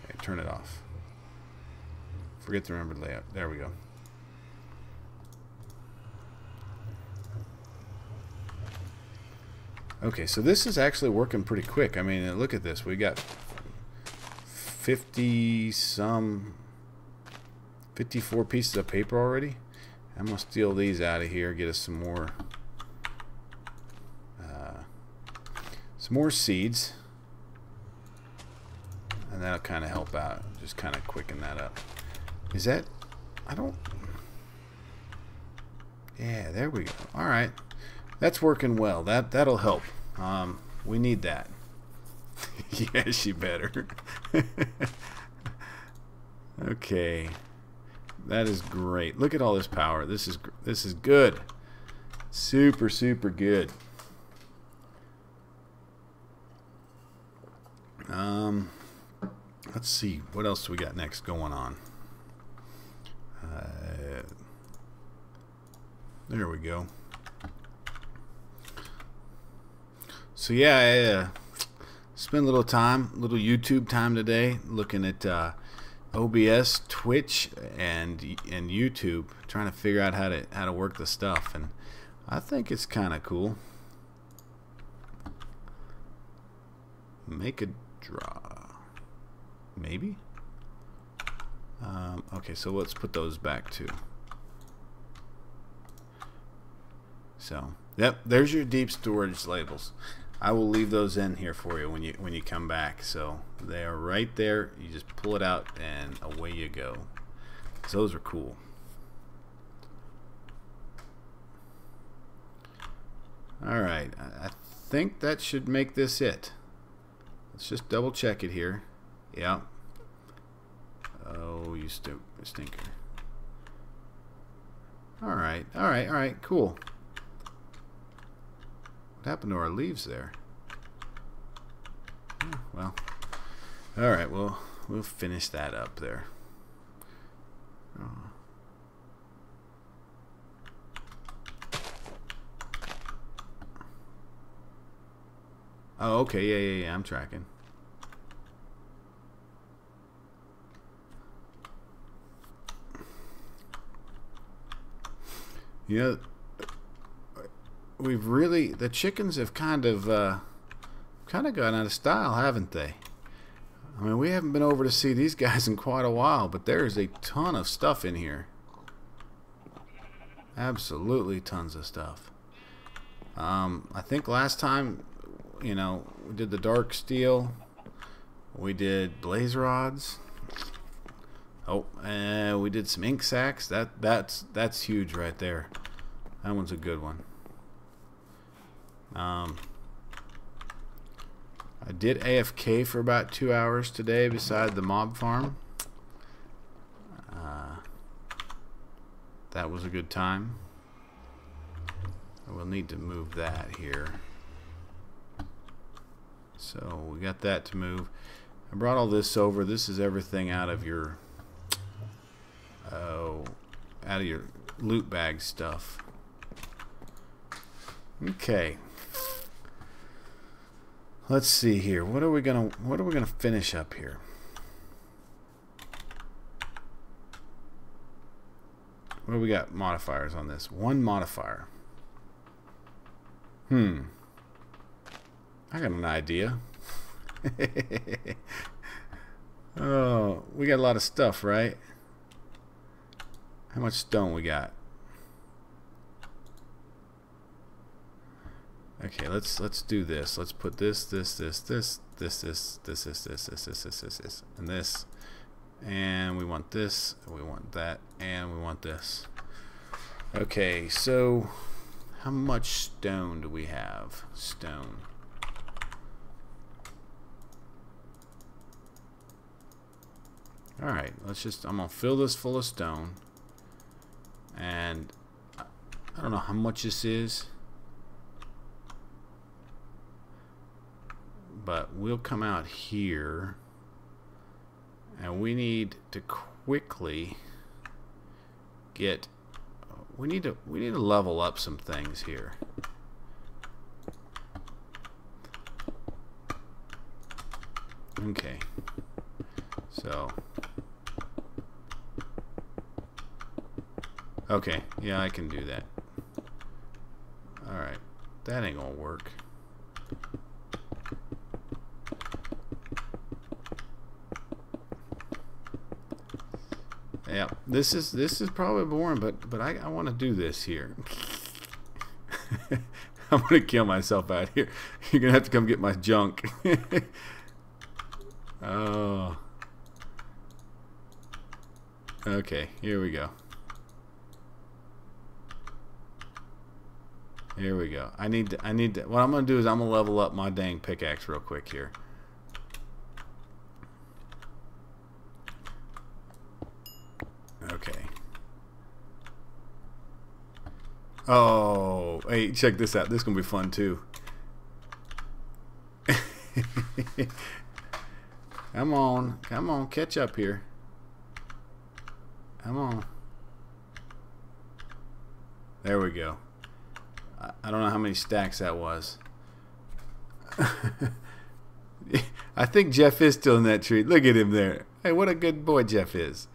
Okay, turn it off. Forget to remember the layout. There we go. Okay, so this is actually working pretty quick. I mean, look at this. We got 54 pieces of paper already. I'm gonna steal these out of here, get us some more seeds, and that'll kind of help out. Just kind of quicken that up. Is that? I don't. Yeah, there we go. All right, that's working well. That'll help. We need that. Yes, you better. Okay, that is great. Look at all this power. This is good. Super good. Let's see what else we got next going on. There we go. So yeah, I spent a little YouTube time today looking at OBS, Twitch, and YouTube, trying to figure out how to work the stuff, and I think it's kind of cool. Make a draw, maybe. Okay, so let's put those back too. So, yep, there's your deep storage labels. I will leave those in here for you when you come back. So they are right there. You just pull it out and away you go. So those are cool. All right, I think that should make this it. Let's just double check it here. Yeah. Oh, you stinker. All right, cool. What happened to our leaves there? Oh, well, all right, well, we'll finish that up there. Oh, okay, yeah, I'm tracking. You know, the chickens have kind of gone out of style, haven't they? I mean, we haven't been over to see these guys in quite a while, but there is a ton of stuff in here. Absolutely tons of stuff. I think last time, you know, we did the dark steel, we did blaze rods. Oh, and we did some ink sacks. That's huge right there. That one's a good one. I did AFK for about 2 hours today beside the mob farm. That was a good time. We'll need to move that here. So we got that to move. I brought all this over. This is everything out of your loot bag stuff. Okay. Let's see here. What are we gonna finish up here? What do we got modifiers on this? One modifier. I got an idea. Oh, we got a lot of stuff, right? How much stone we got? Okay, let's do this. Let's put this, and this. And we want this, we want that, and we want this. Okay, so how much stone do we have? Stone. Alright, I'm gonna fill this full of stone. And I don't know how much this is, but we'll come out here and we need to quickly get we need to level up some things here. Okay, so okay, yeah, I can do that. Alright, that ain't gonna work. Yeah, this is probably boring, but I want to do this here. I'm gonna kill myself out here. You're gonna have to come get my junk. Oh. Okay, here we go. Here we go. I need to, what I'm gonna do is I'm gonna level up my dang pickaxe real quick here. Okay. Oh, hey, check this out. This is gonna be fun too. Come on, catch up here. Come on. There we go. I don't know how many stacks that was. I think Jeff is still in that tree. Look at him there. Hey, what a good boy Jeff is.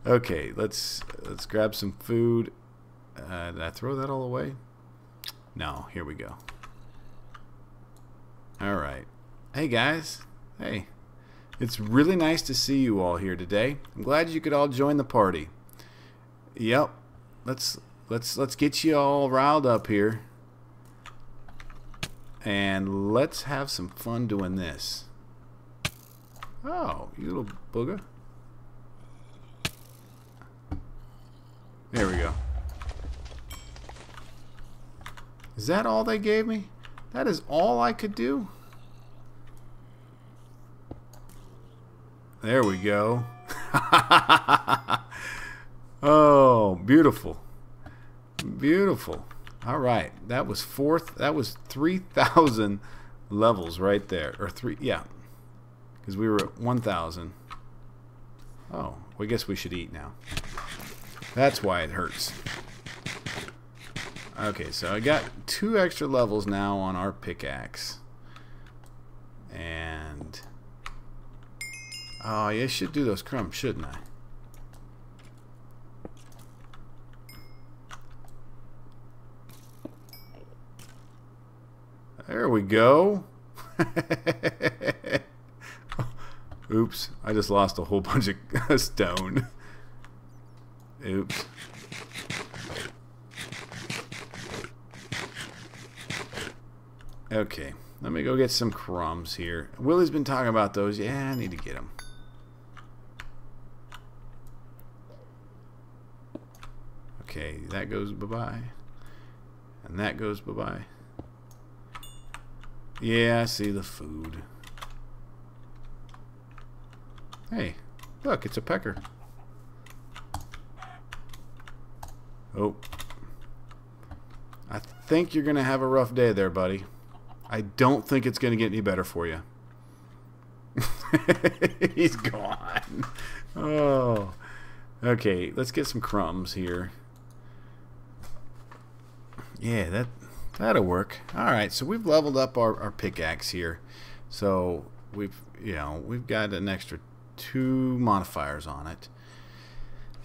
Okay, let's grab some food. Did I throw that all away? No, here we go. Alright. Hey guys. Hey. It's really nice to see you all here today. I'm glad you could all join the party. Yep. Let's get you all riled up here. And let's have some fun doing this. Oh, you little booger. There we go. Is that all they gave me? That is all I could do? There we go. Oh, beautiful. Beautiful. All right. That was 3,000 levels right there. Or yeah. Because we were at 1,000. Oh, well, I guess we should eat now. That's why it hurts. Okay, so I got 2 extra levels now on our pickaxe. And oh, yeah, I should do those crumbs, shouldn't I? There we go. Oops, I just lost a whole bunch of stone. Oops. Okay, let me go get some crumbs here. Willie's been talking about those. Yeah, I need to get them. Okay, that goes bye-bye. And that goes bye-bye. Yeah, I see the food. Hey, look, it's a pecker. Oh. I think you're going to have a rough day there, buddy. I don't think it's going to get any better for you. He's gone. Oh. Okay, let's get some crumbs here. Yeah, that'll work. Alright, so we've leveled up our pickaxe here. So we've got an extra 2 modifiers on it.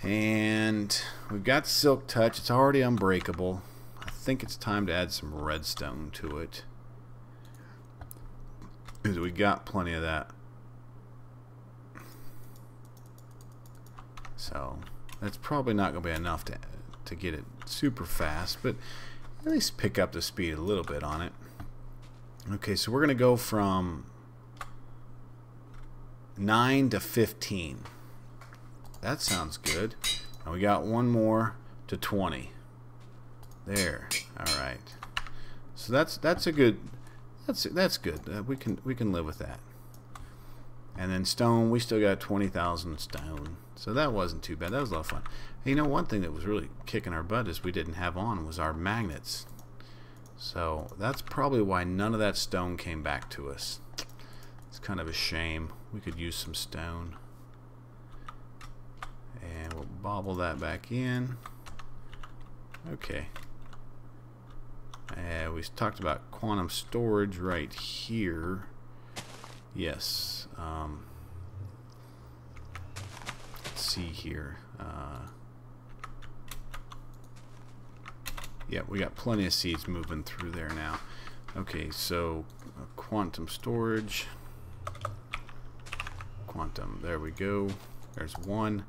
And we've got Silk Touch. It's already unbreakable. I think it's time to add some redstone to it. Because we got plenty of that. So that's probably not going to be enough to get it super fast, but at least pick up the speed a little bit on it. Okay, so we're going to go from 9 to 15. That sounds good. And we got one more to 20. There. All right. So that's a good. That's good. We can live with that. And then stone, we still got 20,000 stone. So that wasn't too bad. That was a lot of fun. And you know, one thing that was really kicking our butt is we didn't have on was our magnets. So that's probably why none of that stone came back to us. It's kind of a shame. We could use some stone. And we'll bobble that back in. Okay. We talked about quantum storage right here. Yes. Let's see here. Yeah, we got plenty of seeds moving through there now. Okay, so quantum storage. Quantum. There we go. There's one.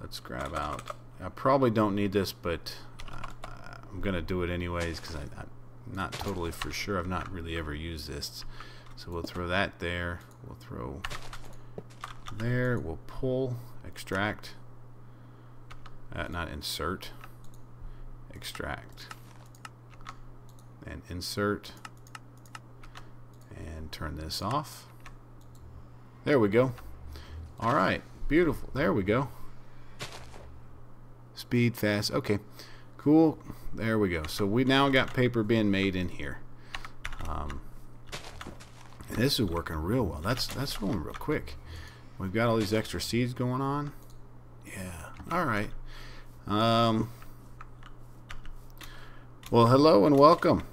Let's grab out. I probably don't need this, but I'm going to do it anyways because I'm not totally for sure. I've not really ever used this. So we'll throw that there. We'll throw there. We'll pull, extract. Not insert. Extract. And insert. And turn this off. There we go. All right. Beautiful. There we go. Speed, fast. Okay. Cool. There we go. So we now got paper being made in here. This is working real well. That's going real quick. We've got all these extra seeds going on. Yeah. All right. Well, hello and welcome.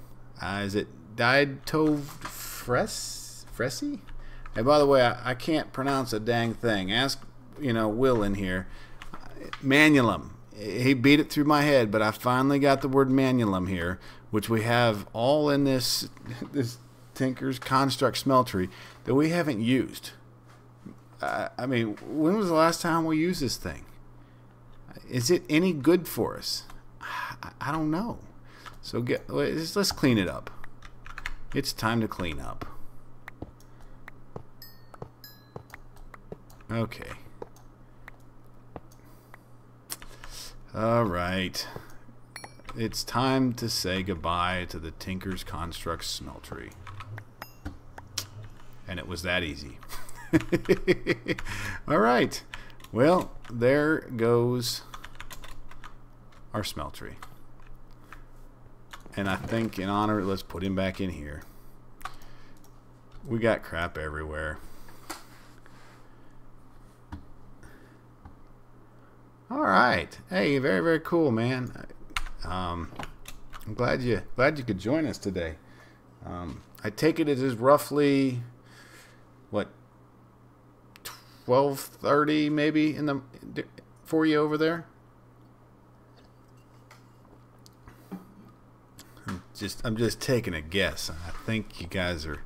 Is it Died Tove Fressy? Hey, by the way, I can't pronounce a dang thing. Ask, Will in here. Manulum. He beat it through my head, but I finally got the word manulum here, which we have all in this Tinker's Construct Smeltery that we haven't used. I mean, when was the last time we used this thing? Is it any good for us? I don't know. So let's clean it up. It's time to clean up. Okay. All right. It's time to say goodbye to the Tinker's Construct Smeltery. And it was that easy. All right. Well, there goes our smeltery. And I think in honor, let's put him back in here. We got crap everywhere. All right. Hey, very, very cool, man. I'm glad you could join us today. I take it is roughly what, 12:30 maybe for you over there. I'm just taking a guess. I think you guys are.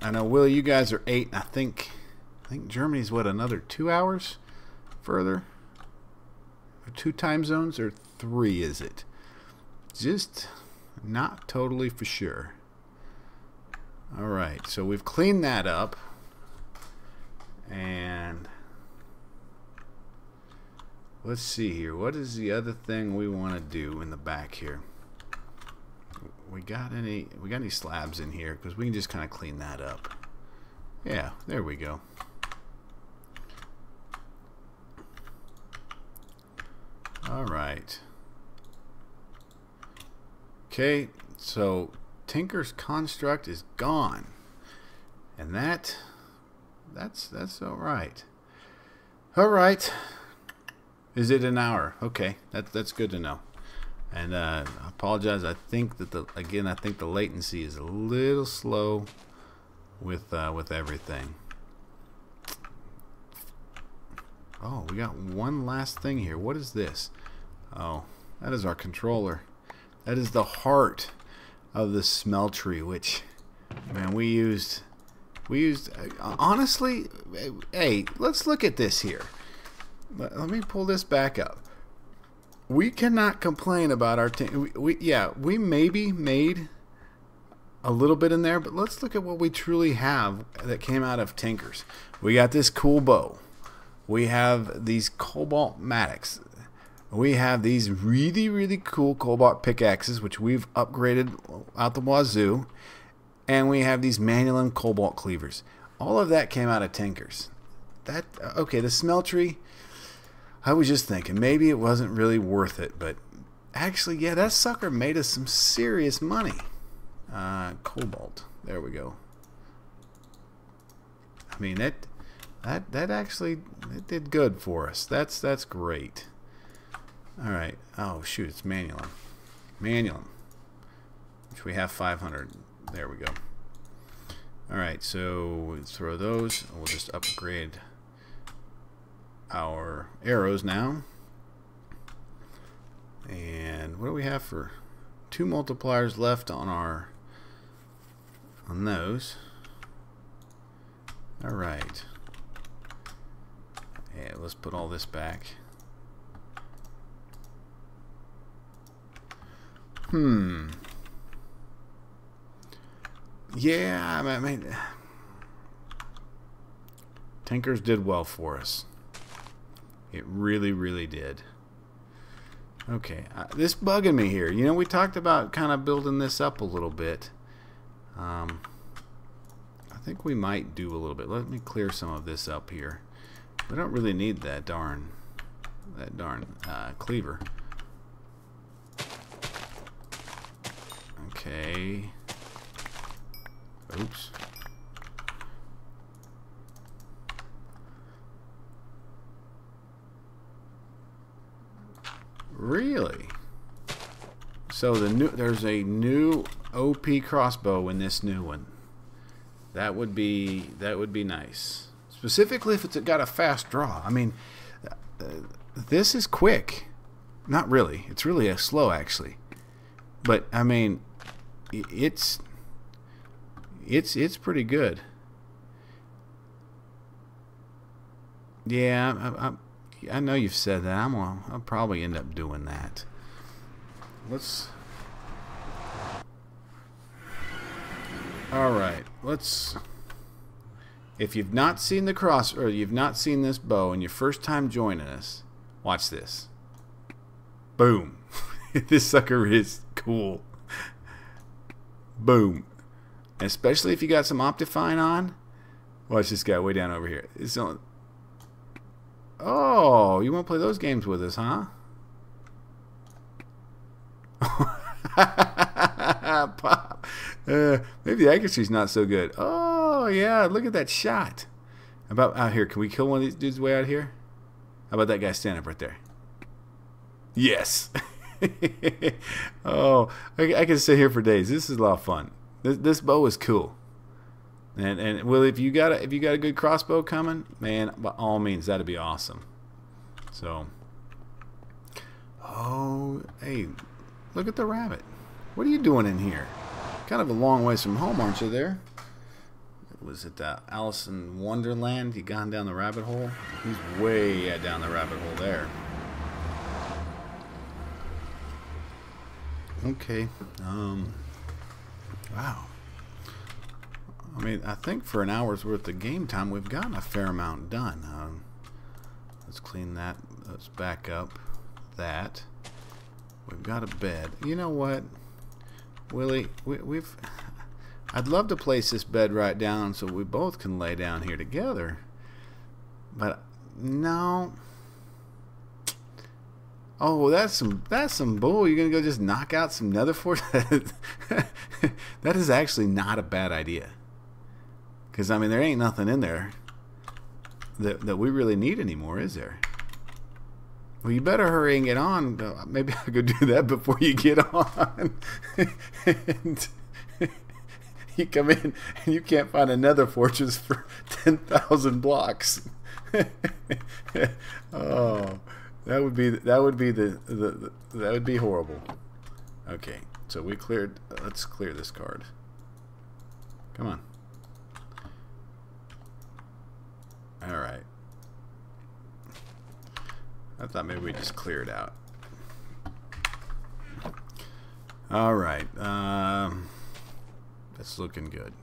I know, Will, you guys are 8. I think Germany's what, another 2 hours further. 2 time zones, or 3 is it? Just not totally for sure. All right, so we've cleaned that up, and let's see here. What is the other thing we want to do in the back here? We got any slabs in here? Because we can just kind of clean that up. Yeah, there we go. All right. Okay, so Tinker's Construct is gone, and that's all right. All right. Is it an hour? Okay, that's good to know. And I apologize. I think that I think the latency is a little slow with everything. Oh, we got one last thing here. What is this? Oh, that is our controller. That is the heart of the smeltery, which, man, we used honestly. Hey, let's look at this here. Let me pull this back up. We cannot complain about our team. We maybe made a little bit in there, but let's look at what we truly have that came out of Tinkers. We got this cool bow. We have these cobalt matics. We have these really, really cool cobalt pickaxes, which we've upgraded out the wazoo. And we have these manual cobalt cleavers. All of that came out of Tinkers. Okay, the smeltery, I was just thinking maybe it wasn't really worth it, but actually, yeah, that sucker made us some serious money. Cobalt, there we go. I mean, that actually it did good for us. That's great. All right. Oh shoot, it's manual, which we have 500. There we go. All right, so let's throw those. We'll just upgrade our arrows now. And what do we have for 2 multipliers left on those? All right. Yeah, let's put all this back. Yeah, I mean, Tinkers did well for us. It really, really did. Okay, this bugging me here. You know, we talked about kind of building this up a little bit. I think we might do a little bit. Let me clear some of this up here. We don't really need that darn cleaver. Okay. Oops. Really? So there's a new OP crossbow in this new one. That would be nice. Specifically if it's got a fast draw. I mean, this is quick. Not really. It's really slow actually. But I mean, it's pretty good. Yeah, I know you've said that. I'll probably end up doing that. All right. If you've not seen you've not seen this bow and your first time joining us, watch this. Boom. This sucker is cool. Boom. Especially if you got some Optifine on. Watch this guy way down over here. Oh, you want to play those games with us, huh? Pop. Maybe the accuracy's not so good. Oh, yeah, look at that shot. How about out here? Can we kill one of these dudes way out here? How about that guy standing up right there? Yes. Oh, I can sit here for days. This is a lot of fun. This bow is cool. And well, if you got a good crossbow coming, man, by all means, that'd be awesome. So, oh, hey, look at the rabbit. What are you doing in here? Kind of a long ways from home, aren't you? There. Was it Alice in Wonderland? You gone down the rabbit hole? He's way down the rabbit hole there. Okay. Wow. I mean, I think for an hour's worth of game time, we've gotten a fair amount done. Let's clean that. Let's back up that. We've got a bed. You know what, Willie? I'd love to place this bed right down so we both can lay down here together. But no. Oh, that's some bull. You're gonna go just knock out some nether force? That is actually not a bad idea. Because I mean, there ain't nothing in there that we really need anymore, is there? Well, you better hurry and get on. Maybe I could do that before you get on. And you come in and you can't find a nether fortress for 10,000 blocks. Oh, that would be horrible. Okay, so we cleared. Let's clear this card. Come on. All right. I thought maybe we just clear it out. All right. That's looking good.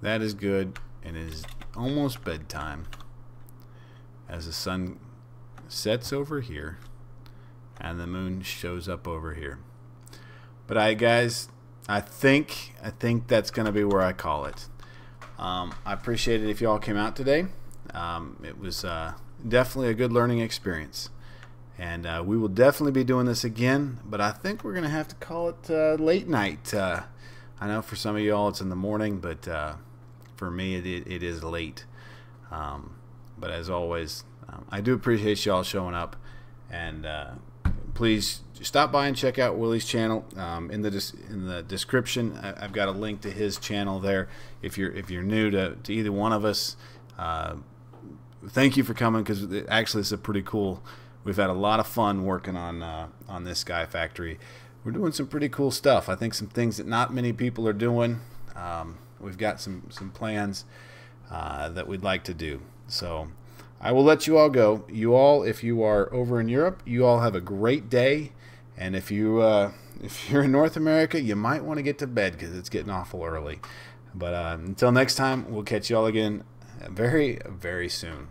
That is good, and it is almost bedtime as the sun sets over here and the moon shows up over here. But guys, I think that's going to be where I call it. I appreciate it if you all came out today. It was definitely a good learning experience, and we will definitely be doing this again, but I think we're going to have to call it late night. I know for some of you all it's in the morning, but for me it is late. But as always, I do appreciate you all showing up, and please stop by and check out Willie's channel. In the description, I've got a link to his channel there. If you're new to either one of us, thank you for coming, because actually this is pretty cool. We've had a lot of fun working on this Sky Factory. We're doing some pretty cool stuff. I think some things that not many people are doing. We've got some plans that we'd like to do. So I will let you all go. You all, if you are over in Europe, you all have a great day. And if you're in North America, you might want to get to bed because it's getting awful early. But until next time, we'll catch you all again very, very soon.